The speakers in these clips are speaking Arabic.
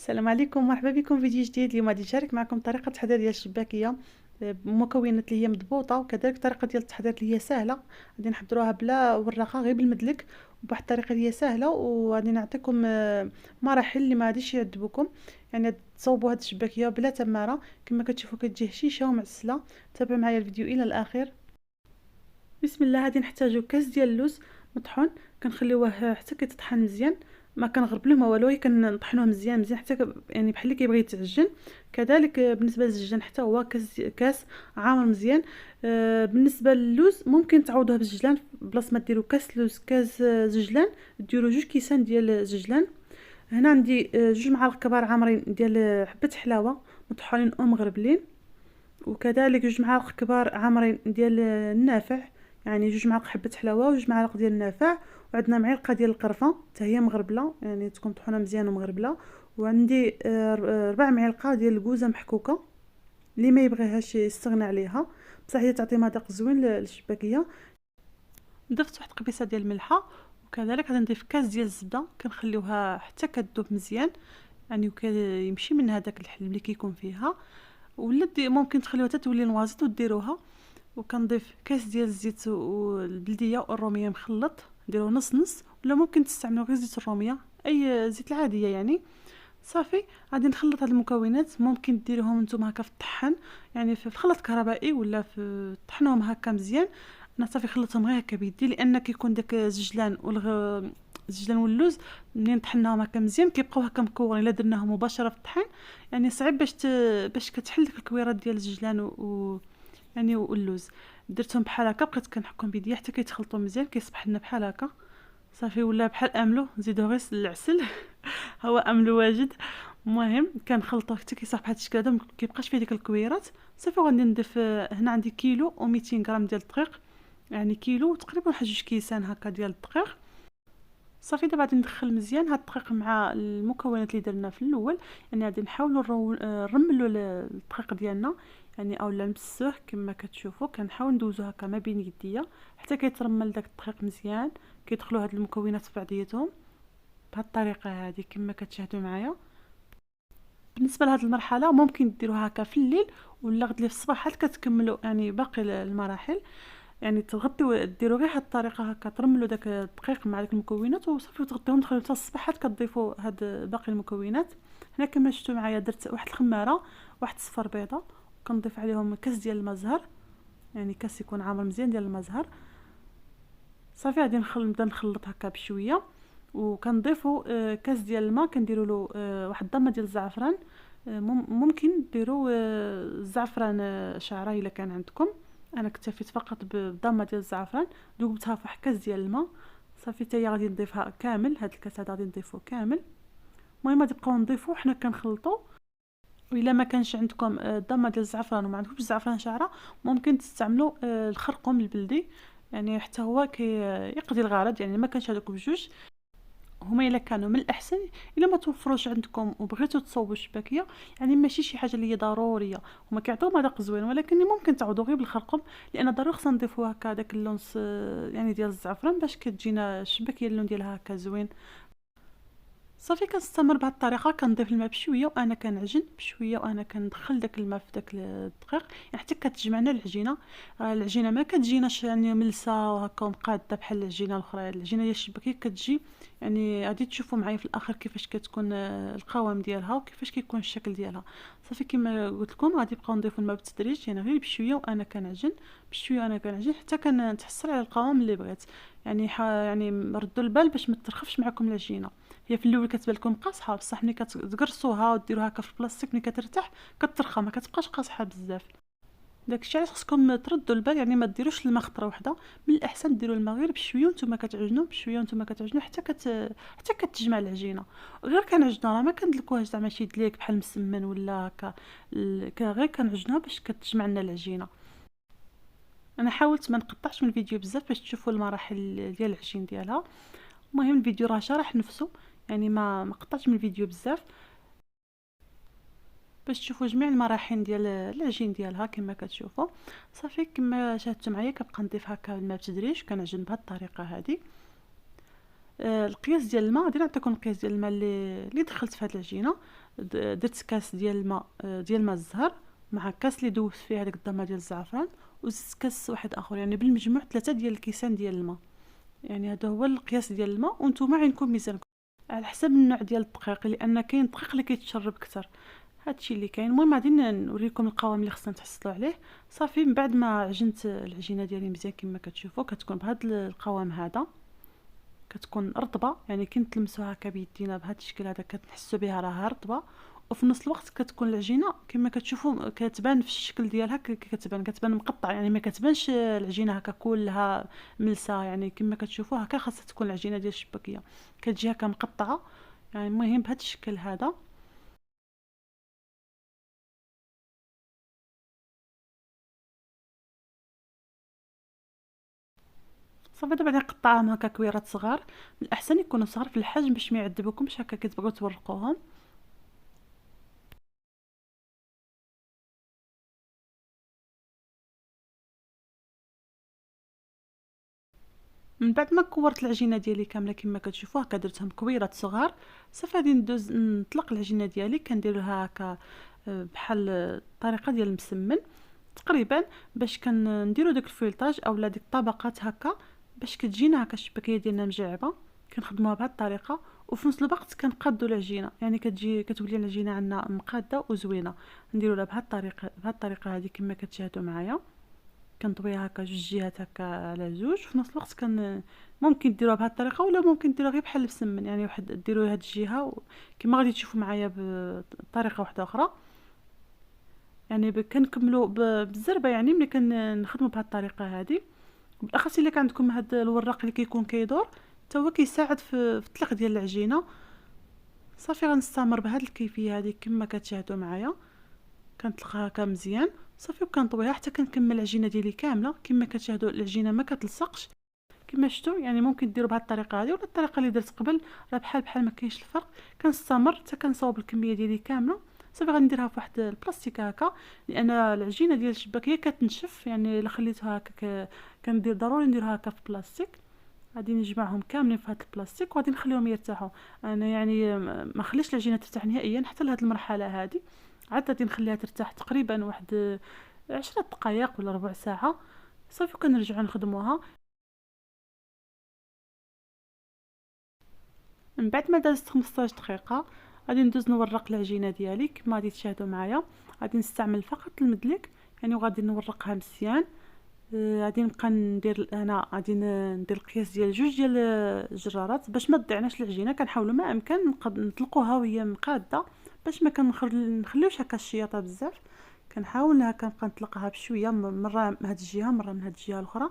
السلام عليكم، مرحبا بكم في فيديو جديد. اليوم غادي نشارك معكم طريقه تحضير ديال الشباكيه بمكونات اللي هي مضبوطه، وكذلك طريقه ديال التحضير اللي هي سهله. غادي نحضروها بلا وراقه، غير بالمدلك وبواحد الطريقه اللي هي سهله، وغادي نعطيكم مراحل اللي ما غاديش يعذبوكم. يعني تصوبوا هاد الشباكيه بلا تماره كما كتشوفوا، كتجي هشيشه ومعسله. تابعوا معايا الفيديو الى الاخر. بسم الله. غادي نحتاجو كاس ديال اللوز مطحون، كنخليوه حتى كيتطحن مزيان، ما كنغربلوه ما والو، كنطحنوه مزيان مزيان حتى يعني بحال اللي كيبغي يتعجن. كذلك بالنسبه للزجاج حتى هو كاس عامر مزيان. بالنسبه للوز ممكن تعوضوه بالزجلان، بلاصه ما ديروا كاس لوز كاس زجلان ديروا 2 كيسان ديال الزجلان. هنا عندي 2 معالق كبار عامرين ديال حبه حلاوه مطحونين او مغربلين، وكذلك 2 معالق كبار عامرين ديال النافع، يعني 2 معالق حبه حلاوه و2 معالق ديال النافع. وعندنا معلقه ديال القرفه حتى هي مغربله، يعني تكون مطحونه مزيان ومغربله. وعندي 4 معالق ديال الكوزه محكوكه، اللي ما يبغيهاش يستغنى عليها، بصح هي تعطي مذاق زوين للشباكيه. ضفت واحد قبيصه ديال الملحه، وكذلك غادي نضيف كاس ديال الزبده كنخليوها حتى كتذوب مزيان، يعني وكيمشي من هذاك الحليب اللي كيكون فيها. ولا ممكن تخليوها حتى تولي نوازيط وديروها. وكنضيف كاس ديال الزيت والبلديه والروميه مخلط، ديروه نص نص، ولا ممكن تستعملوا غير زيت الروميه، اي زيت العاديه يعني. صافي غادي نخلط هاد المكونات، ممكن ديروهم نتوما هكا في الطحان، يعني في الخلاط الكهربائي، ولا في طحنوهم هكا مزيان. انا صافي خلطهم غير هكا بيدي، لان كيكون داك الزجلان الزجلان واللوز منين طحناهم هكا مزيان كيبقاو هكا مكورين. الا درناهم مباشره في الطحين يعني صعيب باش كتحل ديك الكويرات ديال الزجلان يعني واللوز. درتهم بحال هكا، بقيت كنحكم بيديا حتى كيتخلطوا مزيان، كيصبح لنا بحال هكا. صافي ولا بحال املو، نزيدو غير العسل هو املو واجد. المهم كنخلطوه حتى كيصبح بهذا الشكل هذا، ما كيبقاش فيه ديك الكويرات. صافي غادي نضيف هنا عندي كيلو و200 غرام ديال الدقيق، يعني كيلو تقريبا واحد 2 كيسان هكا ديال الدقيق. صافي دابا غادي ندخل مزيان هاد الدقيق مع المكونات اللي درنا في الاول. يعني غادي نحاولوا نرملوا الدقيق ديالنا، يعني اولا نمسوه كما كتشوفوا. كنحاول ندوزو هكا ما بين يديا حتى كيترمل داك الدقيق مزيان، كيدخلوا هاد المكونات في بعضياتهم بهاد الطريقه هذه كما كتشاهدوا معايا. بالنسبه لهاد المرحله ممكن ديروها هكا في الليل، ولا غد لي في الصباح حتى كتكملوا يعني باقي المراحل. يعني تغطيو ديروا غير هاد الطريقه هكا، ترملوا داك الدقيق مع داك المكونات وصافي وتغطيوهم، تخليو حتى الصباح حتى كتضيفوا هاد باقي المكونات. هنا كما شفتوا معايا درت واحد الخماره، واحد صفر بيضه، كنضيف عليهم كاس ديال الماء زهر، يعني كاس يكون عامر مزيان ديال الماء زهر. صافي غادي نبدا نخلط هكا بشويه، وكنضيفوا كاس ديال الماء، كنديروا له واحد الضمه ديال الزعفران. ممكن ديروا الزعفران شعره الا كان عندكم. انا اكتفيت فقط بالضمه ديال الزعفران، ذوبتها في واحد كاس ديال الماء. صافي حتى هي غادي نضيفها كامل، هاد الكاس هذا غادي نضيفوه كامل. المهم غادي نبقاو نضيفو حنا كنخلطوا. والا ما كانش عندكم الضمه ديال الزعفران وما عندكمش الزعفران شعره، ممكن تستعملوا الخرقوم البلدي، يعني حتى هو يقضي الغرض. يعني ما كانش هذوك بجوج هما الا كانوا من الاحسن. الا ما توفروش عندكم وبغيتوا تصوبوا الشباكيه، يعني ماشي شي حاجه اللي هي ضروريه، هما كيعطيو مذاق زوين، ولكن ممكن تعوضوا غير بالخرقوم، لان ضروري خصنا نضيفوا هكا داك اللون يعني ديال الزعفران باش كتجينا الشباكيه اللون ديالها هكا زوين. صافي كنستمر بهذه الطريقه، كنضيف الماء بشويه وانا كنعجن بشويه، وانا كندخل داك الماء في داك الدقيق، يعني حتى كتجمعنا العجينه. العجينه ما كتجيناش يعني ملسه وهكا ومقاده بحال العجينه الاخرى. العجينه ديال الشباكيه كتجي، يعني غادي تشوفوا معايا في الاخر كيفاش كتكون القوام ديالها وكيفاش كيكون الشكل ديالها. صافي كما قلت لكم غادي نبقاو نضيفوا الماء بالتدريج، يعني غير بشويه وانا كنعجن بشويه وانا كنعجن حتى كنتحصل على القوام اللي بغيت. يعني يعني ردوا البال باش ما ترخفش معكم العجينه. هي في الاول كتبان لكم قاصحه، بصح ملي كتقرصوها وديروها هكا في البلاستيك ملي كترتاح كترخى، ما كتبقاش قاصحه بزاف. داكشي علاش خصكم تردوا البال، يعني ما ديروش الماء خطره وحده. من الاحسن ديروا الماء غير بشويه وانتم كتعجنوا بشويه وانتم كتعجنوا حتى كتجمع العجينه. غير كنعجنوها، راه ما كندلكوهاش زعما شي دليك بحال مسمن ولا هكا، غير كنعجنوها باش كتجمع لنا العجينه. انا حاولت ما نقطعش من الفيديو بزاف باش تشوفوا المراحل ديال العجين ديالها. المهم الفيديو راه شارح نفسه، يعني ما قطعتش من الفيديو بزاف باش تشوفوا جميع المراحل ديال العجين ديالها كما كتشوفوا. صافي كما شاهدتوا معايا كنبقى نضيف هكا الماء بتدريج، كنعجن بهذه الطريقه هذه. القياس ديال الماء، غادي نعطيكم القياس ديال الماء اللي دخلت في هذه العجينه. درت كاس ديال الماء، ديال الماء الزهر، مع كاس اللي دوزت فيه هذاك الضمه ديال الزعفران، وزدت كاس واحد اخر، يعني بالمجموع 3 ديال الكيسان ديال الماء. يعني هذا هو القياس ديال الماء، وانتم عينكم ميزانكم على حسب النوع ديال الدقيق، لان كاين دقيق اللي كيتشرب اكثر. هادشي اللي كاين. المهم غادي نوريكم القوام اللي خصنا تحصلوا عليه. صافي من بعد ما عجنت العجينه ديالي مزيان كما كتشوفوا، كتكون بهذا القوام هذا، كتكون رطبه، يعني كي نتلمسوها هكا بيدينا بهذا الشكل هذا كتحسوا بها راها رطبه. وفي نفس الوقت كتكون العجينه كما كتشوفوا كتبان في الشكل ديالها، كتبان مقطعه، يعني ما كتبانش العجينه هكا كلها ملسه. يعني كما كتشوفوا هكا خاصها تكون العجينه ديال الشباكيه كتجي هكا مقطعه. يعني المهم بهذا الشكل هذا. صافي دابا نقطعهم هكا كويرات صغار، من الاحسن يكونوا صغار في الحجم باش ما يعذبوكمش هكا كتبغيو تورقوهم. من بعد ما كورت العجينه ديالي كامله كما كتشوفوا هكا درتهم كويرات صغار، صافي غادي ندوز نطلق العجينه ديالي، كندير لها هكا بحال الطريقه ديال المسمن تقريبا، باش كنديروا داك الفيلطاج اولا ديك الطبقات هكا، باش كتجينا هكا الشبكيه ديالنا مجعبه. كنخدموها بهذه الطريقه، وفي نفس الوقت كنقادوا العجينه، يعني كتولي العجينه عندنا مقاده وزوينه. نديروا لها بهذه الطريقه هذه كما كتشاهدوا معايا. كنطويها هكا جوج جهات هكا على جوج، في نفس الوقت ممكن ديروها بهذه الطريقه، ولا ممكن ديروها غير بحال المسمن، يعني واحد ديروا هاد الجهه كما غادي تشوفوا معايا بطريقه واحده اخرى. يعني كنكملوا بالزربه، يعني ملي كنخدموا بهذه الطريقه هذه. بالاخص الا كان عندكم هذا الوراق اللي كيكون كيدور، حتى هو كيساعد في الطلق ديال العجينه. صافي غنستمر بهذه الكيفيه هذه كما كتشاهدوا معايا. كنطلقها هكا مزيان صافي، وكنطويها حتى كنكمل العجينه ديالي كامله كما كتشاهدوا. العجينه ما كتلصقش كما شفتوا، يعني ممكن ديروا بهذه الطريقه هذه ولا الطريقه اللي درت قبل، راه بحال ما كاينش الفرق. كنستمر حتى كنصاوب الكميه ديالي كامله. صافي غنديرها في واحد البلاستيك هكا، لان العجينه ديال الشباكيه كتنشف، يعني الا خليتها هكا كندير ضروري نديرها هكا في بلاستيك. غادي نجمعهم كاملين في هذا البلاستيك وغادي نخليهم يرتاحوا. انا يعني ما خليش العجينه ترتاح نهائيا حتى لهاد المرحله هذه. عاد غادي نخليها ترتاح تقريبا واحد 10 دقائق ولا ربع ساعه. صافي كنرجعوا نخدموها. من بعد ما دازت 15 دقيقه غادي ندوز نورق العجينه ديالي كما غادي تشاهدوا معايا. غادي نستعمل فقط المدلك، يعني وغادي نورقها مزيان. غادي نبقى ندير هنا، غادي ندير القياس ديال جوج ديال الجرارات باش ما تضيعناش العجينه. كنحاولوا ما امكن نطلقوها وهي مقاده، باش ما نخليوش هكا الشياطه بزاف. كنحاول هكا نبقى نطلقها بشويه، مره من هذه الجهه مره من هذه الجهه الاخرى،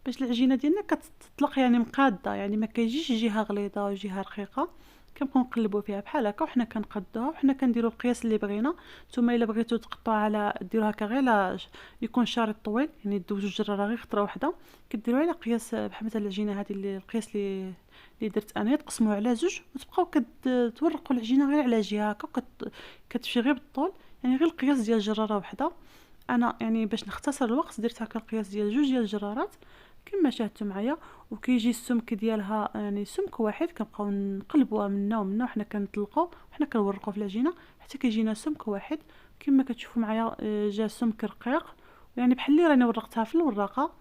باش العجينه ديالنا كتطلق يعني مقاده، يعني ما كيجيش جهه غليظه وجهه رقيقه. كنبقاو نقلبوا فيها بحال هكا وحنا كنقادوها وحنا كنديروا القياس اللي بغينا. نتوما الا بغيتو تقطعوا على ديروها هكا غير على يكون شارط طويل، يعني دوزو الجراره غير خطره واحده. كديروا على قياس بحال مثلا العجينه هذه اللي القياس اللي درت انا، تقسموه على جوج وتبقاو كتورقوا العجينه غير على جهه هكا كتمشي غير بالطول، يعني غير القياس ديال الجراره وحده. انا يعني باش نختصر الوقت درت هكا القياس ديال جوج ديال الجرارات كما شاهدتوا معايا. وكيجي السمك ديالها يعني سمك واحد، كنبقاو نقلبوها منا ومنا وحنا كنطلقوا وحنا كنورقوا في العجينه حتى كيجينا سمك واحد كما كتشوفوا معايا. جا سمك رقيق، يعني بحال اللي راني ورقتها في الوراقه.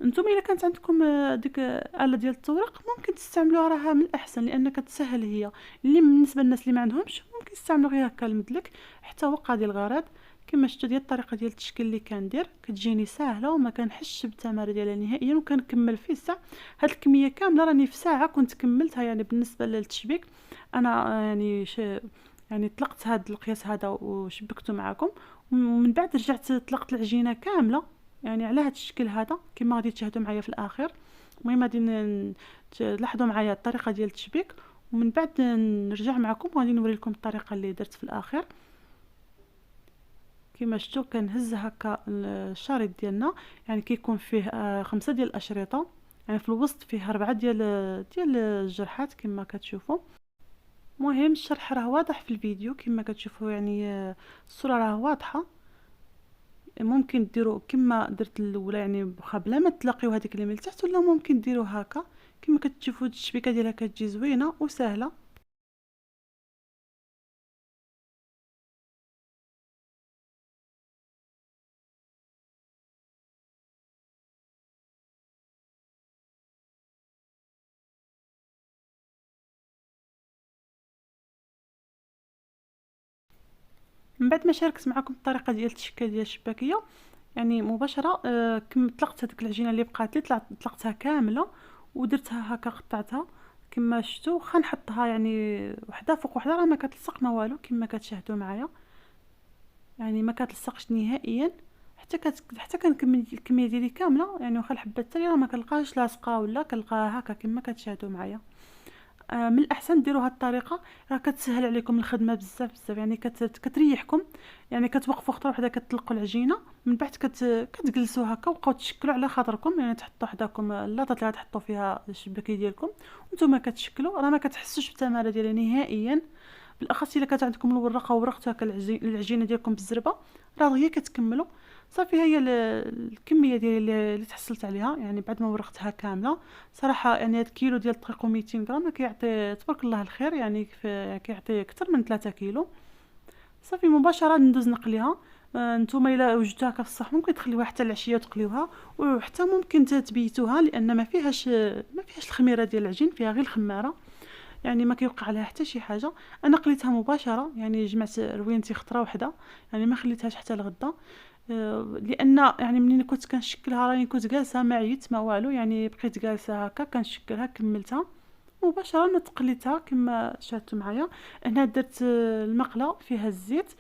نتوما الا كانت عندكم ديك آلة ديال التوريق ممكن تستعملوها، راها من الاحسن لان كتسهل هي. اللي بالنسبه للناس اللي ما عندهمش ممكن يستعملوا غير هكا المدلك، حتى هو قاضي الغرض. كما شفتوا ديال الطريقه ديال التشكيل اللي كندير كتجيني ساهله وما كنحسش بالتماره ديالها نهائيا، وكنكمل في ساعه. هاد الكميه كامله راني في ساعه كنت كملتها. يعني بالنسبه للتشبيك انا يعني يعني طلقت هاد القياس هذا وشبكته معكم، ومن بعد رجعت طلقت العجينه كامله يعني على هاد الشكل هذا كما غادي تشاهدوا معايا في الاخر. المهم غادي تلاحظوا معايا الطريقه ديال التشبيك، ومن بعد نرجع معكم وغادي نوري لكم الطريقه اللي درت في الاخر. كما شفتوا كنهز هكا الشريط ديالنا، يعني كيكون فيه 5 ديال الاشرطه، يعني في الوسط فيه 4 ديال الجرحات كما كتشوفوا. مهم الشرح راه واضح في الفيديو كما كتشوفوا، يعني الصوره راه واضحه. ممكن ديروا كما درت الاولى، يعني واخا بلا ما تلاقيو هذيك اللي من التحت، ولا ممكن ديروا هكا كما كتشوفوا التشبيكه ديالها كتجي زوينه وسهله. من بعد ما شاركت معكم الطريقه ديال التشكيل ديال الشباكيه، يعني مباشره كم طلقت هذيك العجينه اللي بقات لي، طلقتها كامله ودرتها هكا، قطعتها كما شفتوا. واخا نحطها يعني وحده فوق وحده راه ما كتلصق ما والو كما كتشاهدوا معايا، يعني ما كتلصقش نهائيا. حتى كنكمل الكميه ديالي كامله، يعني واخا الحبه الثانيه راه ما كنلقاهاش لاصقه ولا كنلقاها هكا كما كتشاهدوا معايا. من الاحسن ديروا هاد الطريقه، راه كتسهل عليكم الخدمه بزاف بزاف، يعني كتريحكم. يعني كتوقفوا خطره وحده كتطلقوا العجينه، من بعد كتجلسوا هكا وبقاو تشكلوا على خاطركم، يعني تحطوا حداكم اللاطه اللي غتحطوا فيها الشباكيه ديالكم وانتم كتشكلوا، راه ما كتحسوش بالتماره ديالها نهائيا. بالاخص الا كانت عندكم الورقه ورقتوا هكا العجينه ديالكم بالزربه، راه هي كتكملوا. صافي هي الكميه ديال اللي تحصلت عليها، يعني بعد ما ورقتها كامله. صراحه يعني هاد كيلو ديال الدقيق و 200 غرام كيعطي تبارك الله الخير، يعني كيعطي اكثر من 3 كيلو. صافي مباشره ندوز نقليها. نتوما الا وجدتوها هكا في الصحن ممكن تخليوها حتى العشيه وتقليوها، وحتى ممكن تبيتوها لان ما فيهاش الخميره ديال العجين، فيها غير الخماره، يعني ما كيوقع عليها حتى شي حاجه. انا قليتها مباشره، يعني جمعت روينتي خطره واحده، يعني ما خليتهاش حتى الغدا. لان يعني منين كنت كنشكلها راني كنت جالسه ما عييت ما والو، يعني بقيت جالسه هكا كنشكلها كملتها مباشره. ما تقليتها كما شاهدتوا معايا. هنا درت المقله فيها الزيت،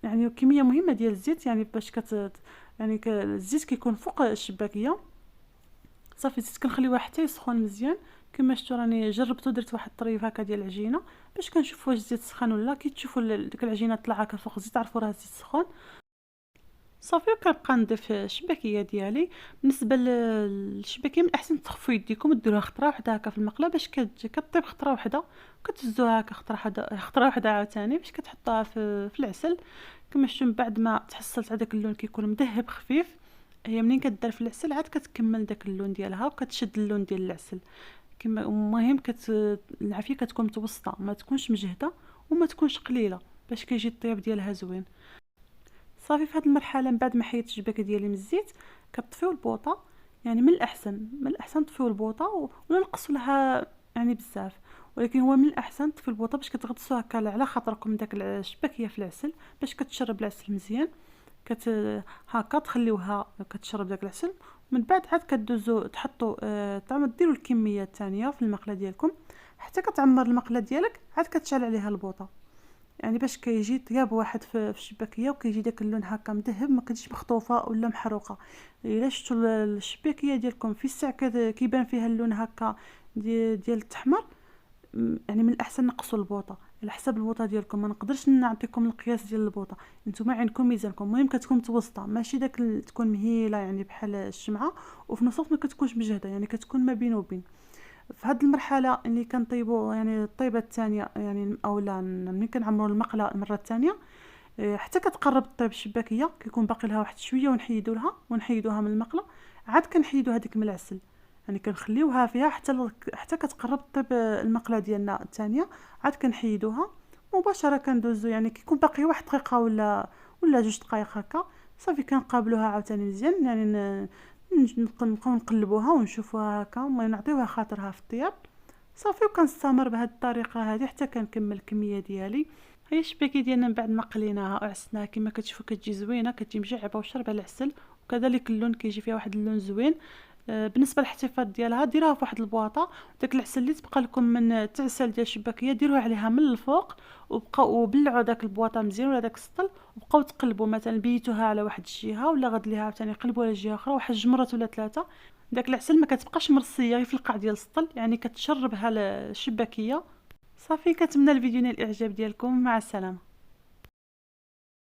يعني كميه مهمه ديال الزيت، يعني باش يعني الزيت كيكون فوق الشباكيه. صافي الزيت كنخليوها حتى يسخن مزيان. كما شفتوا راني جربت درت واحد الطريف هكا ديال العجينه باش كنشوف واش الزيت سخن ولا. كي تشوفوا ديك العجينه طلع هكا فوق الزيت تعرفوا راه الزيت سخون. صافي كنبقى نضيف الشباكيه ديالي. بالنسبه للشباكيه من الاحسن تخفوا يديكم وديروها خطره وحده هكا في المقله باش كطيب خطره وحده، كتهزوها هكا خطره وحده عاوتاني باش كتحطوها في العسل. كما شفتوا من بعد ما تحصلت على داك اللون كيكون مذهب خفيف، هي منين كدار في العسل عاد كتكمل داك اللون ديالها وكتشد اللون ديال العسل. كما المهم العافيه كتكون متوسطه، ما تكونش مجهده وما تكونش قليله باش كيجي الطياب ديالها زوين. صافي في هذه المرحله من بعد ما حيدت الشباكه ديالي من الزيت كطفيو البوطه. يعني من الاحسن تطفيو البوطه ولا نقصوا لها يعني بزاف، ولكن هو من الاحسن تطفيو البوطه باش كتغطسوا هكا على خاطركم داك الشباكيه في العسل باش كتشرب العسل مزيان. كت هكا تخليوها كتشرب داك العسل، من بعد عاد كدوزو تحطوا ديروا الكميه الثانيه في المقله ديالكم حتى كتعمر المقله ديالك. عاد كتشعل عليها البوطه، يعني باش كيجي طياب واحد في الشباكيه وكيجي داك اللون هكا مذهب، ما كتجيش مخطوفه ولا محروقه. الا شفتوا الشباكيه ديالكم في الساع كيبان فيها اللون هكا ديال التحمر، يعني من الاحسن نقصوا البوطه على حسب البوطه ديالكم. ما نقدرش نعطيكم القياس ديال البوطه، نتوما عينكم ميزانكم. المهم كتكون متوسطه، ماشي داك تكون مهيله يعني بحال الشمعه، وفي نفس الوقت ما كتكونش مجهده، يعني كتكون ما بين وبين. في هذه المرحله اللي كنطيبوا يعني الطيبه الثانيه، يعني اولا ملي كنعمروا المقله المره الثانيه حتى كتقرب طيب الشباكيه كيكون باقي لها واحد شويه ونحيدوها من المقله. عاد كنحيدوا هذيك من العسل، يعني كنخليوها فيها حتى كتقرب طيب المقله ديالنا الثانيه. عاد كنحيدوها مباشره كندوزو، يعني كيكون باقي واحد دقيقه ولا 2 دقائق هكا. صافي كنقابلوها عاوتاني مزيان، يعني نبقاو نقلبوها ونشوفوها هكا نعطيوها خاطرها في الطياب. صافي وكنستمر بهذه الطريقه هذه حتى كنكمل الكميه ديالي. هي الشباكيه ديالنا من بعد ما قليناها وعسناها كما كتشوفوا كتجي زوينه، كتجي مجعبه وشربه العسل، وكذلك اللون كيجي فيها واحد اللون زوين. بالنسبه للاحتفاظ ديالها ديروها في واحد البواطه، داك العسل اللي تبقى لكم من التعسل ديال الشباكيه ديروه عليها من الفوق، وبقاو وبلعوا داك البواطه مزيان ولا داك السطل، وبقاو تقلبوا مثلا بيتوها على واحد الجهه ولا غدليها عاوتاني قلبوا على جهه اخرى واحد 2 مرات ولا 3. داك العسل ما كتبقاش مرصيه غير في القاع ديال السطل، يعني كتشربها الشباكيه. صافي كنتمنى الفيديو نال الاعجاب ديالكم. مع السلامه.